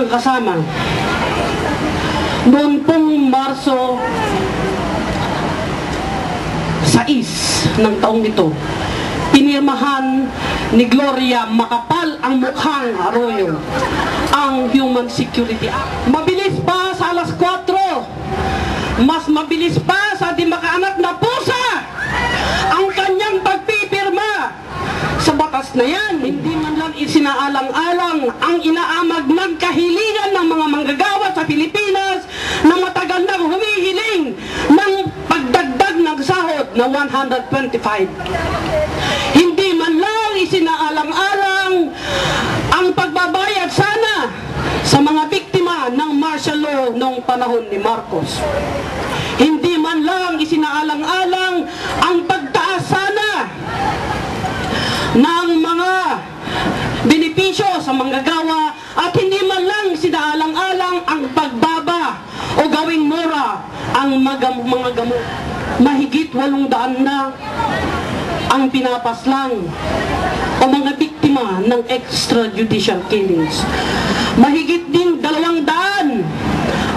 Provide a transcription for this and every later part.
Mga kasama, noon pong Marso 6 ng taong ito, pinirmahan ni Gloria Macapagal ang mukhang Arroyo ang Human Security Act. Mabilis pa sa alas 4, mas mabilis pa sa di makaanak na pusa ang kanyang pagpipirma sa batas na yan. Hindi man lang isinaalang-alang ang inaamag ng kahilingan ng mga manggagawa sa Pilipinas na matagal na humihiling ng pagdagdag ng sahod na 125. Hindi man lang isinaalang-alang ang pagbabayad sana sa mga biktima ng martial law noong panahon ni Marcos. Hindi man lang isinaalang-alang ang pagtaas sana ng mga benepisyo sa manggagawa at hindi man lang isinaalang-alang ang pagbaba o gawing mura ang mga gamot. Mahigit 800 na ang pinapaslang o mga biktima ng extrajudicial killings. Mahigit din 200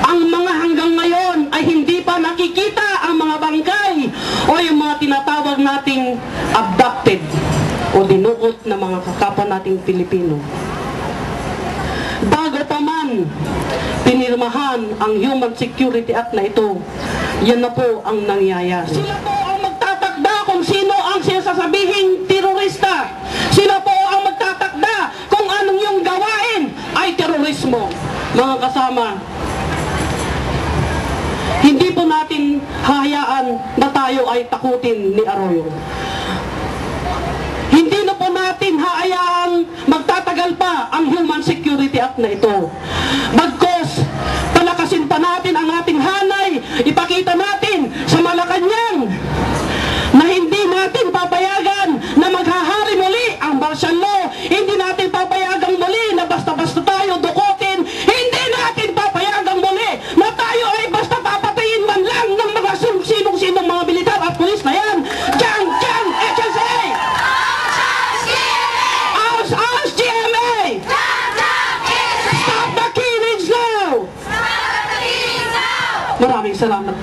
ang mga hanggang ngayon ay hindi pa nakikita ang mga bangkay o yung mga tinatawag nating abducted o dinuot na mga kakapa nating Pilipino. Bago pa man pinirmahan ang Human Security Act na ito, yan na po ang nangyayari. Sila po ang magtatakda kung sino ang sinasabihing terorista. Sila po ang magtatakda kung anong yung gawain ay terorismo. Mga kasama, hindi po natin hahayaan na tayo ay takutin ni Arroyo. Hindi na po natin haayaan magtatagal pa ang Human Security Act na ito. Bagkos, palakasin pa natin ang ating hanay, ipakita natin sa Malacanang na hindi natin papayagan na maghahari muli ang martial law. Hindi natin papayagan muli na basta-basta tayo dukutin. Hindi natin papayagan muli na tayo ay basta papatayin man lang ng mga sinong-sinong mga militar at pulis na yan. Diyan, HLCA! Us, GMA! Stop the killings now! Maraming salamat.